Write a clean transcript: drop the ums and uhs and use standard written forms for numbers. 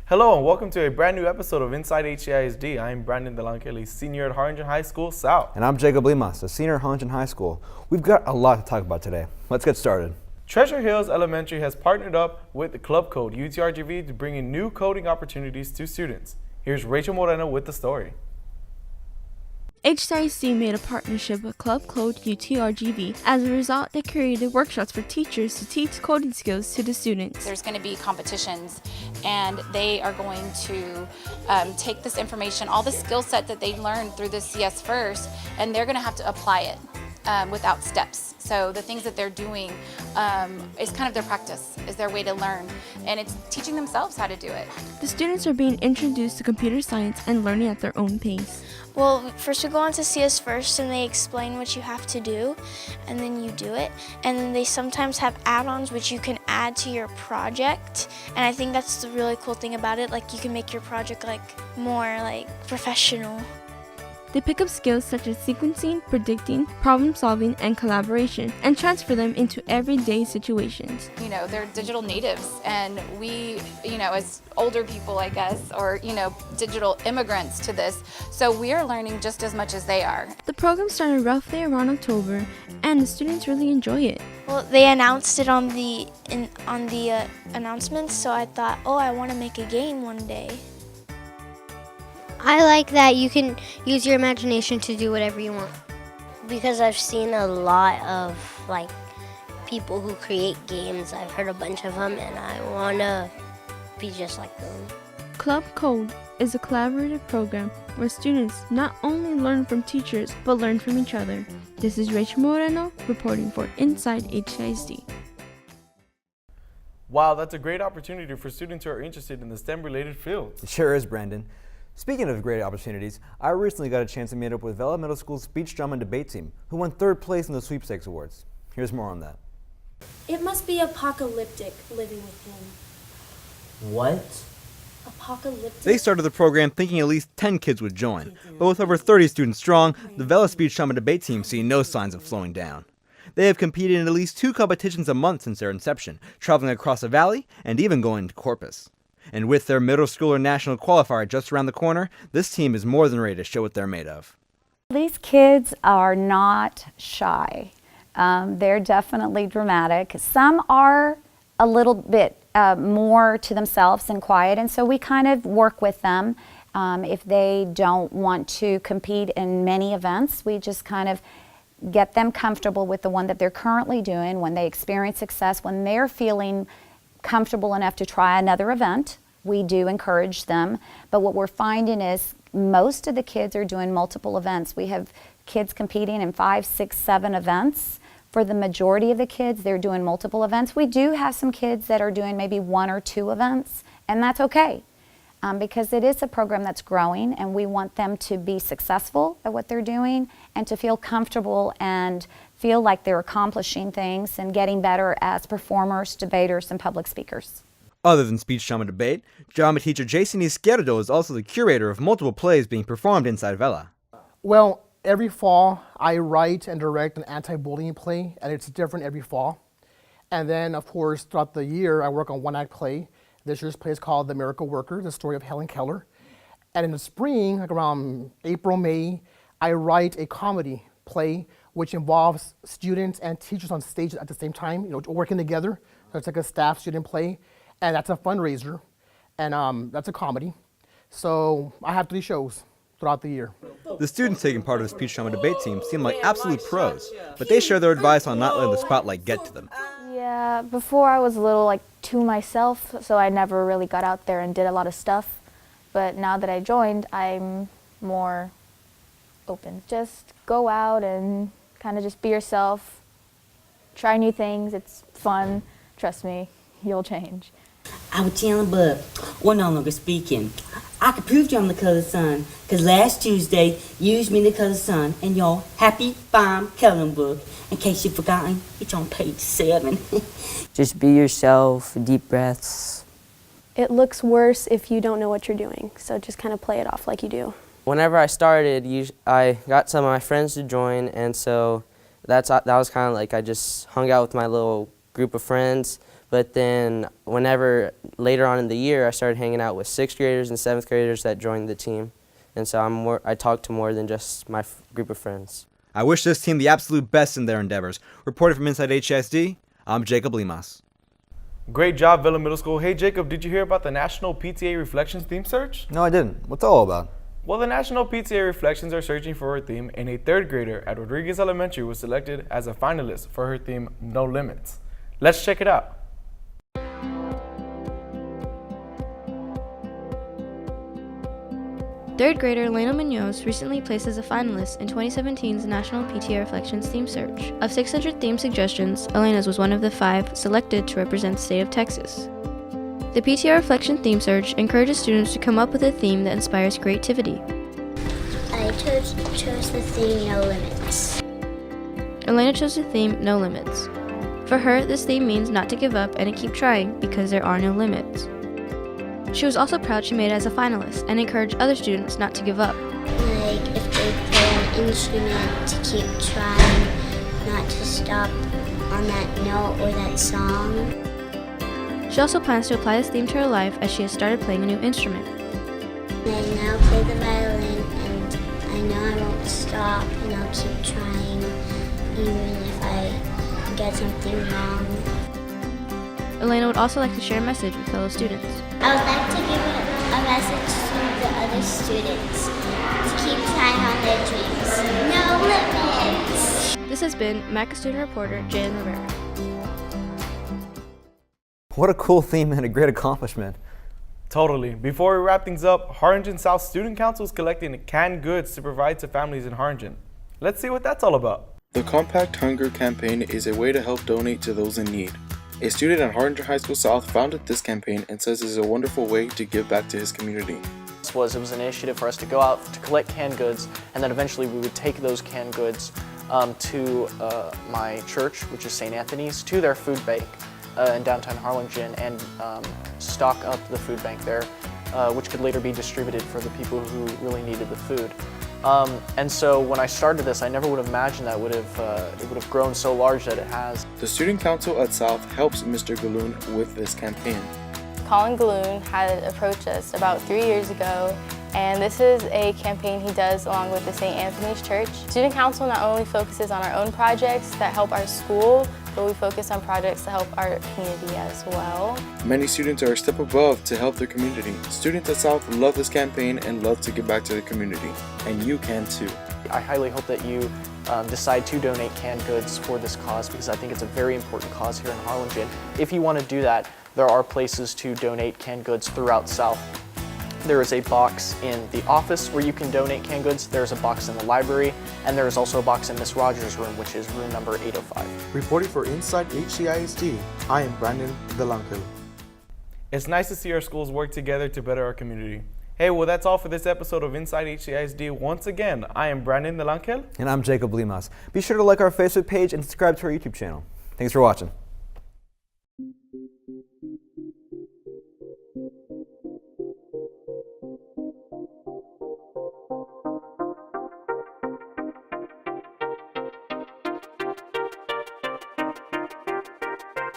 Hello and welcome to a brand new episode of INside HCISD. I'm Brandon Delankele, senior at Harlingen High School South. And I'm Jacob Limas, a senior at Harlingen High School. We've got a lot to talk about today. Let's get started. Treasure Hills Elementary has partnered up with the Club Code UTRGV to bring in new coding opportunities to students. Here's Rachel Moreno with the story. HCISD made a partnership with Club Code UTRGV. As a result, they created workshops for teachers to teach coding skills to the students. There's going to be competitions, and they are going to take this information, all the skill set that they learned through the CS First, and they're going to have to apply it without steps. So the things that they're doing is kind of their practice, is their way to learn, and it's teaching themselves how to do it. The students are being introduced to computer science and learning at their own pace. Well, first we go on to CS First and they explain what you have to do, and then you do it. And then they sometimes have add-ons which you can add to your project. And I think that's the really cool thing about it. Like, you can make your project more professional. They pick up skills such as sequencing, predicting, problem solving, and collaboration, and transfer them into everyday situations. You know, they're digital natives, and we, as older people, I guess, or, digital immigrants to this, so we are learning just as much as they are. The program started roughly around October, and the students really enjoy it. Well, they announced it on the announcements, so I thought, I want to make a game one day. I like that you can use your imagination to do whatever you want. Because I've seen a lot of people who create games. I've heard a bunch of them and I want to be just like them. Club Code is a collaborative program where students not only learn from teachers but learn from each other. This is Rachel Moreno reporting for INside HCISD. Wow, that's a great opportunity for students who are interested in the STEM-related fields. It sure is, Brandon. Speaking of great opportunities, I recently got a chance to meet up with Vela Middle School's speech, drama, and debate team, who won 3rd place in the Sweepstakes Awards. Here's more on that. It must be apocalyptic living with him. What? Apocalyptic? They started the program thinking at least 10 kids would join, but with over 30 students strong, the Vela speech, drama, and debate team see no signs of slowing down. They have competed in at least 2 competitions a month since their inception, traveling across the valley and even going to Corpus. And with their middle schooler national qualifier just around the corner, this team is more than ready to show what they're made of. These kids are not shy. They're definitely dramatic. Some are a little bit more to themselves and quiet, and so we kind of work with them. If they don't want to compete in many events, we just kind of get them comfortable with the one that they're currently doing. When they experience success, when they're feeling comfortable enough to try another event, we do encourage them. But what we're finding is most of the kids are doing multiple events. We have kids competing in 5, 6, 7 events. For the majority of the kids, they're doing multiple events. We do have some kids that are doing maybe 1 or 2 events, and that's okay. Because it is a program that's growing, and we want them to be successful at what they're doing and to feel comfortable and feel like they're accomplishing things and getting better as performers, debaters, and public speakers. Other than speech, drama, debate, drama teacher Jason Izquierdo is also the curator of multiple plays being performed inside Vela. Well, every fall I write and direct an anti-bullying play, and it's different every fall. And then, of course, throughout the year, I work on one-act play. This year's play is called The Miracle Worker, the story of Helen Keller. And in the spring, around April, May, I write a comedy play which involves students and teachers on stage at the same time, working together. So it's like a staff-student play, and that's a fundraiser, and that's a comedy. So I have 3 shows throughout the year. The students taking part of the speech, drama, debate team seem like absolute pros, but they share their advice on not letting the spotlight get to them. Yeah, before I was a little to myself, so I never really got out there and did a lot of stuff. But now that I joined, I'm more open. Just go out and kind of just be yourself, try new things, it's fun, trust me, you'll change. I was telling Bub, we're no longer speaking. I can prove to you I'm the color of the sun, because last Tuesday, you used me the color of the sun in your Happy Farm coloring book. In case you've forgotten, it's on page 7. Just be yourself, deep breaths. It looks worse if you don't know what you're doing, so just kind of play it off like you do. Whenever I started, I got some of my friends to join, and so that was kind of like I just hung out with my little group of friends. But then whenever later on in the year, I started hanging out with 6th graders and 7th graders that joined the team. And so I talk to more than just my group of friends. I wish this team the absolute best in their endeavors. Reporting from INside HCISD, I'm Jacob Limas. Great job, Vela Middle School. Hey, Jacob, did you hear about the National PTA Reflections theme search? No, I didn't. What's it all about? Well, the National PTA Reflections are searching for a theme, and a 3rd grader at Rodriguez Elementary was selected as a finalist for her theme, No Limits. Let's check it out. Third grader Elena Munoz recently placed as a finalist in 2017's National PTA Reflections theme search. Of 600 theme suggestions, Elena's was one of the 5 selected to represent the state of Texas. The PTA Reflection theme search encourages students to come up with a theme that inspires creativity. I chose the theme No Limits. Elena chose the theme No Limits. For her, this theme means not to give up and to keep trying because there are no limits. She was also proud she made it as a finalist and encouraged other students not to give up. Like if they play an instrument, to keep trying, not to stop on that note or that song. She also plans to apply this theme to her life as she has started playing a new instrument. I now play the violin, and I know I won't stop, and I'll keep trying even if I get something wrong. Elena would also like to share a message with fellow students. I would like to give a message to the other students to keep trying on their dreams. No limits! This has been MACA student reporter Jaden Rivera. What a cool theme and a great accomplishment. Totally. Before we wrap things up, Harlingen South Student Council is collecting canned goods to provide to families in Harlingen. Let's see what that's all about. The Compact Hunger campaign is a way to help donate to those in need. A student at Harlingen High School South founded this campaign and says it is a wonderful way to give back to his community. It was an initiative for us to go out to collect canned goods, and then eventually we would take those canned goods to my church, which is St. Anthony's, to their food bank in downtown Harlingen, and stock up the food bank there, which could later be distributed for the people who really needed the food. And so when I started this, I never would have imagined that it would have grown so large that it has. The Student Council at South helps Mr. Galoon with this campaign. Colin Galoon had approached us about 3 years ago, and this is a campaign he does along with the St. Anthony's Church. Student Council not only focuses on our own projects that help our school, but we focus on projects that help our community as well. Many students are a step above to help their community. Students at South love this campaign and love to give back to the community, and you can too. I highly hope that you decide to donate canned goods for this cause, because I think it's a very important cause here in Harlingen. If you want to do that, there are places to donate canned goods throughout South. There is a box in the office where you can donate canned goods, there's a box in the library, and there is also a box in Miss Rogers' room, which is room number 805. Reporting for INside HCISD, I am Brandon Delanco. It's nice to see our schools work together to better our community. Hey, well, that's all for this episode of INside HCISD. Once again, I am Brandon Delanco. And I'm Jacob Limas. Be sure to like our Facebook page and subscribe to our YouTube channel. Thanks for watching.